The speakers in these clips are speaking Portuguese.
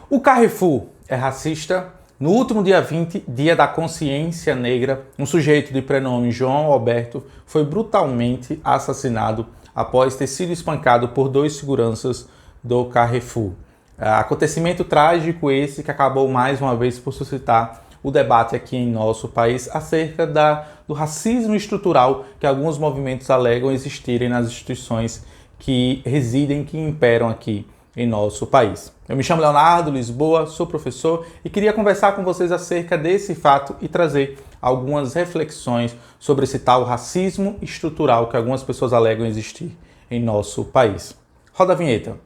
O Carrefour é racista? No último dia 20, dia da consciência negra, um sujeito de prenome João Alberto foi brutalmente assassinado após ter sido espancado por dois seguranças do Carrefour. Acontecimento trágico esse que acabou mais uma vez por suscitar o debate aqui em nosso país acerca do racismo estrutural que alguns movimentos alegam existirem nas instituições que residem, que imperam aqui em nosso país. Eu me chamo Leonardo Lisboa, sou professor e queria conversar com vocês acerca desse fato e trazer algumas reflexões sobre esse tal racismo estrutural que algumas pessoas alegam existir em nosso país. Roda a vinheta.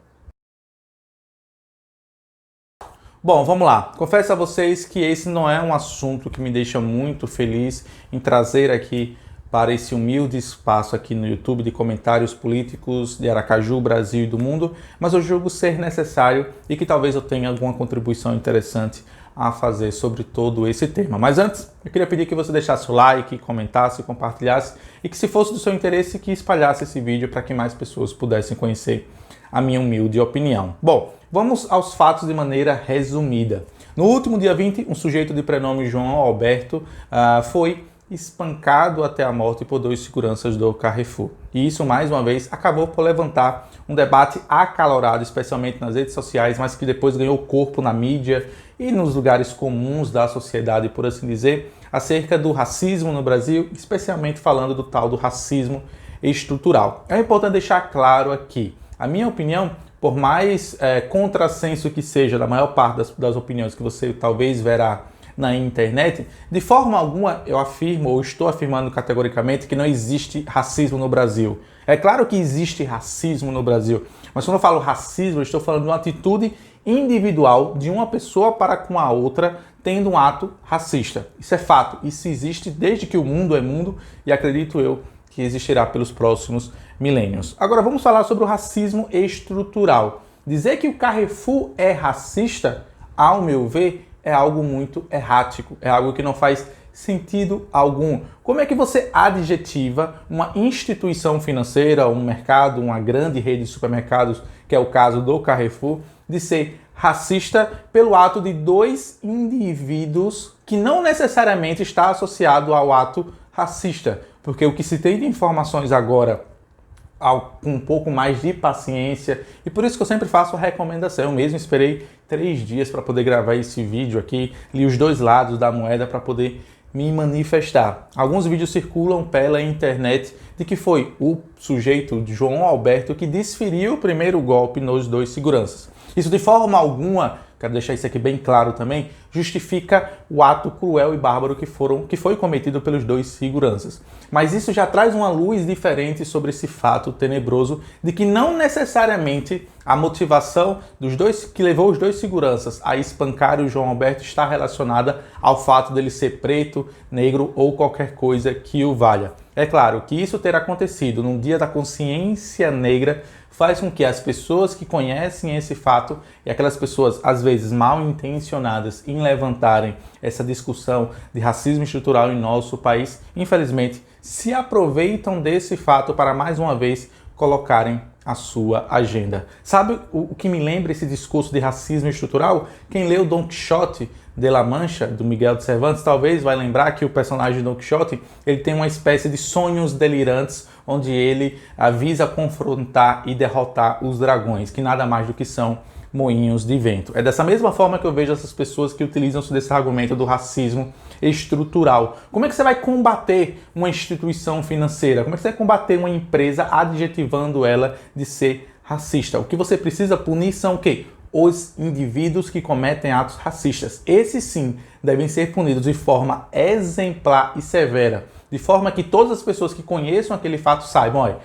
Bom, vamos lá. Confesso a vocês que esse não é um assunto que me deixa muito feliz em trazer aqui para esse humilde espaço aqui no YouTube de comentários políticos de Aracaju, Brasil e do mundo, mas eu julgo ser necessário e que talvez eu tenha alguma contribuição interessante a fazer sobre todo esse tema. Mas antes, eu queria pedir que você deixasse o like, comentasse, compartilhasse e que, se fosse do seu interesse, que espalhasse esse vídeo para que mais pessoas pudessem conhecer a minha humilde opinião. Bom, vamos aos fatos de maneira resumida. No último dia 20, um sujeito de prenome João Alberto foi espancado até a morte por dois seguranças do Carrefour. E isso, mais uma vez, acabou por levantar um debate acalorado, especialmente nas redes sociais, mas que depois ganhou corpo na mídia e nos lugares comuns da sociedade, por assim dizer, acerca do racismo no Brasil, especialmente falando do tal do racismo estrutural. É importante deixar claro aqui, a minha opinião, por mais contrassenso que seja da maior parte das opiniões que você talvez verá na internet, de forma alguma eu afirmo ou estou afirmando categoricamente que não existe racismo no Brasil. É claro que existe racismo no Brasil, mas quando eu falo racismo, eu estou falando de uma atitude individual de uma pessoa para com a outra tendo um ato racista. Isso é fato, isso existe desde que o mundo é mundo e acredito eu que existirá pelos próximos milênios. Agora vamos falar sobre o racismo estrutural. Dizer que o Carrefour é racista, ao meu ver, é algo muito errático, é algo que não faz sentido algum. Como é que você adjetiva uma instituição financeira, um mercado, uma grande rede de supermercados, que é o caso do Carrefour, de ser racista pelo ato de dois indivíduos que não necessariamente está associado ao ato racista? Porque o que se tem de informações agora, com um pouco mais de paciência, e por isso que eu sempre faço a recomendação. Eu mesmo esperei 3 dias para poder gravar esse vídeo aqui, li os dois lados da moeda para poder me manifestar. Alguns vídeos circulam pela internet de que foi o sujeito de João Alberto que desferiu o primeiro golpe nos dois seguranças. Isso de forma alguma, quero deixar isso aqui bem claro também, justifica o ato cruel e bárbaro que foi cometido pelos dois seguranças. Mas isso já traz uma luz diferente sobre esse fato tenebroso de que não necessariamente a motivação dos dois que levou os dois seguranças a espancar o João Alberto está relacionada ao fato dele ser preto, negro ou qualquer coisa que o valha. É claro que isso ter acontecido num dia da consciência negra faz com que as pessoas que conhecem esse fato e aquelas pessoas, às vezes, mal intencionadas em levantarem essa discussão de racismo estrutural em nosso país, infelizmente, se aproveitam desse fato para, mais uma vez, colocarem a sua agenda. Sabe o que me lembra esse discurso de racismo estrutural? Quem leu Don Quixote de La Mancha, do Miguel de Cervantes, talvez vai lembrar que o personagem Don Quixote ele tem uma espécie de sonhos delirantes, onde ele visa confrontar e derrotar os dragões, que nada mais do que são moinhos de vento. É dessa mesma forma que eu vejo essas pessoas que utilizam-se desse argumento do racismo estrutural. Como é que você vai combater uma instituição financeira? Como é que você vai combater uma empresa adjetivando ela de ser racista? O que você precisa punir são o quê? Os indivíduos que cometem atos racistas. Esses sim devem ser punidos de forma exemplar e severa, de forma que todas as pessoas que conheçam aquele fato saibam, olha,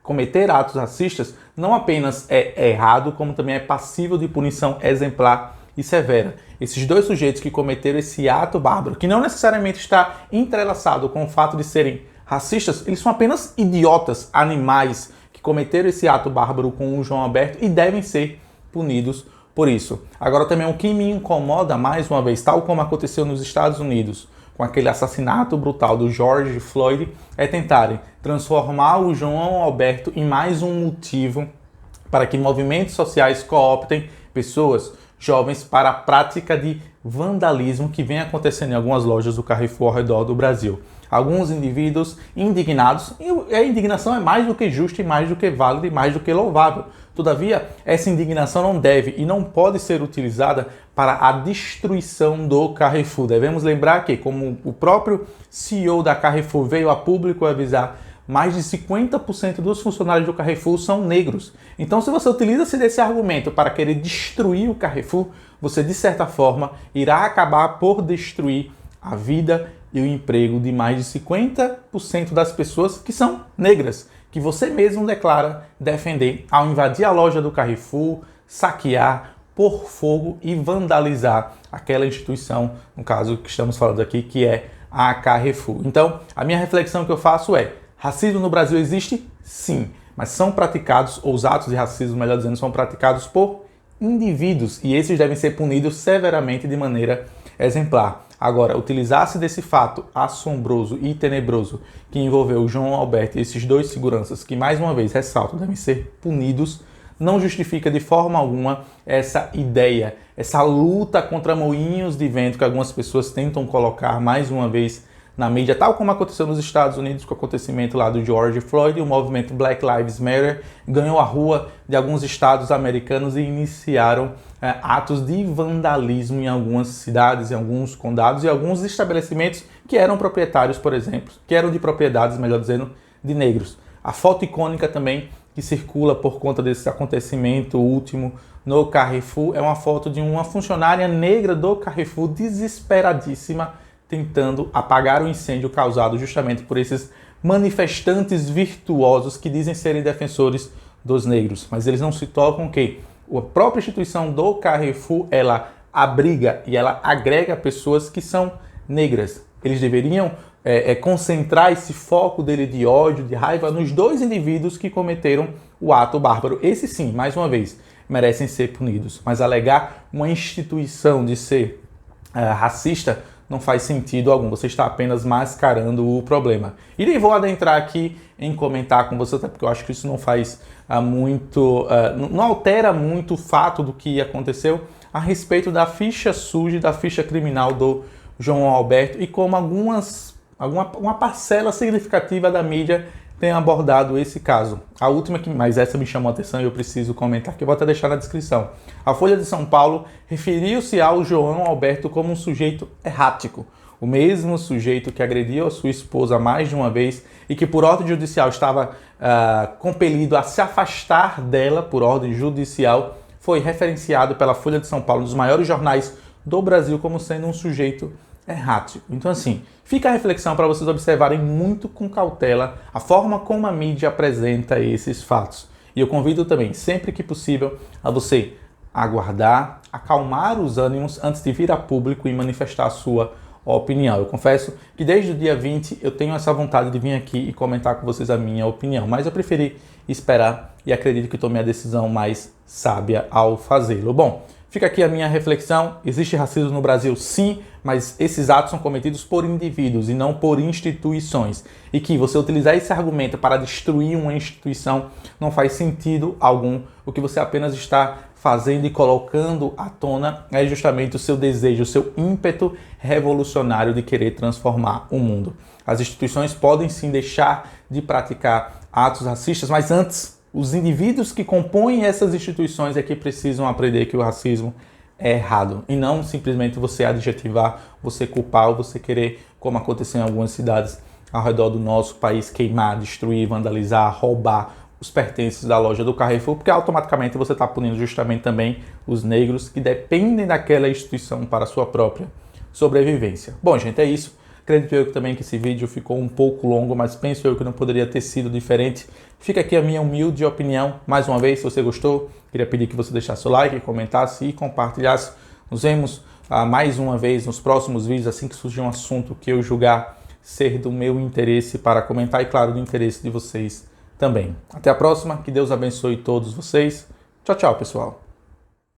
cometer atos racistas não apenas é errado, como também é passível de punição exemplar e severa. Esses dois sujeitos que cometeram esse ato bárbaro, que não necessariamente está entrelaçado com o fato de serem racistas, eles são apenas idiotas, animais, que cometeram esse ato bárbaro com o João Alberto e devem ser punidos por isso. Agora também o que me incomoda mais uma vez, tal como aconteceu nos Estados Unidos, com aquele assassinato brutal do George Floyd, é tentarem transformar o João Alberto em mais um motivo para que movimentos sociais cooptem pessoas jovens para a prática de vandalismo que vem acontecendo em algumas lojas do Carrefour ao redor do Brasil. Alguns indivíduos indignados, e a indignação é mais do que justa e mais do que válida e mais do que louvável. Todavia, essa indignação não deve e não pode ser utilizada para a destruição do Carrefour. Devemos lembrar que, como o próprio CEO da Carrefour veio a público avisar, mais de 50% dos funcionários do Carrefour são negros. Então, se você utiliza-se desse argumento para querer destruir o Carrefour, você, de certa forma, irá acabar por destruir a vida e o emprego de mais de 50% das pessoas que são negras, que você mesmo declara defender ao invadir a loja do Carrefour, saquear, pôr fogo e vandalizar aquela instituição, no caso que estamos falando aqui, que é a Carrefour. Então, a minha reflexão que eu faço é: racismo no Brasil existe? Sim, mas são praticados, ou os atos de racismo, melhor dizendo, são praticados por indivíduos e esses devem ser punidos severamente de maneira exemplar. Agora, utilizar-se desse fato assombroso e tenebroso que envolveu o João Alberto e esses dois seguranças, que mais uma vez, ressalto, devem ser punidos, não justifica de forma alguma essa ideia, essa luta contra moinhos de vento que algumas pessoas tentam colocar mais uma vez na mídia, tal como aconteceu nos Estados Unidos com o acontecimento lá do George Floyd. O movimento Black Lives Matter ganhou a rua de alguns estados americanos e iniciaram atos de vandalismo em algumas cidades, em alguns condados e alguns estabelecimentos que eram proprietários, por exemplo, que eram de propriedades, melhor dizendo, de negros. A foto icônica também que circula por conta desse acontecimento último no Carrefour é uma foto de uma funcionária negra do Carrefour desesperadíssima, tentando apagar o incêndio causado justamente por esses manifestantes virtuosos que dizem serem defensores dos negros. Mas eles não se tocam que a própria instituição do Carrefour, ela abriga e ela agrega pessoas que são negras. Eles deveriam concentrar esse foco dele de ódio, de raiva, nos dois indivíduos que cometeram o ato bárbaro. Esses sim, mais uma vez, merecem ser punidos. Mas alegar uma instituição de ser racista não faz sentido algum, você está apenas mascarando o problema. E nem vou adentrar aqui em comentar com você, até porque eu acho que isso não faz não altera muito o fato do que aconteceu a respeito da ficha suja, da ficha criminal do João Alberto e como uma parcela significativa da mídia tem abordado esse caso. A última, mas essa me chamou a atenção e eu preciso comentar, que eu vou até deixar na descrição. A Folha de São Paulo referiu-se ao João Alberto como um sujeito errático, o mesmo sujeito que agrediu a sua esposa mais de uma vez e que por ordem judicial estava compelido a se afastar dela por ordem judicial, foi referenciado pela Folha de São Paulo, um dos maiores jornais do Brasil, como sendo um sujeito errático. Então, assim, fica a reflexão para vocês observarem muito com cautela a forma como a mídia apresenta esses fatos. E eu convido também, sempre que possível, a você aguardar, acalmar os ânimos antes de vir a público e manifestar a sua opinião. Eu confesso que desde o dia 20 eu tenho essa vontade de vir aqui e comentar com vocês a minha opinião, mas eu preferi esperar e acredito que tomei a decisão mais sábia ao fazê-lo. Bom, fica aqui a minha reflexão. Existe racismo no Brasil? Sim, mas esses atos são cometidos por indivíduos e não por instituições. E que você utilizar esse argumento para destruir uma instituição não faz sentido algum. O que você apenas está fazendo e colocando à tona é justamente o seu desejo, o seu ímpeto revolucionário de querer transformar o mundo. As instituições podem sim deixar de praticar atos racistas, mas antes, os indivíduos que compõem essas instituições é que precisam aprender que o racismo é errado e não simplesmente você adjetivar, você culpar ou você querer, como aconteceu em algumas cidades ao redor do nosso país, queimar, destruir, vandalizar, roubar os pertences da loja do Carrefour, porque automaticamente você está punindo justamente também os negros que dependem daquela instituição para a sua própria sobrevivência. Bom, gente, é isso. Acredito eu também que esse vídeo ficou um pouco longo, mas penso eu que não poderia ter sido diferente. Fica aqui a minha humilde opinião. Mais uma vez, se você gostou, queria pedir que você deixasse o like, comentasse e compartilhasse. Nos vemos mais uma vez nos próximos vídeos, assim que surgir um assunto que eu julgar ser do meu interesse para comentar e, claro, do interesse de vocês também. Até a próxima, que Deus abençoe todos vocês. Tchau, tchau, pessoal.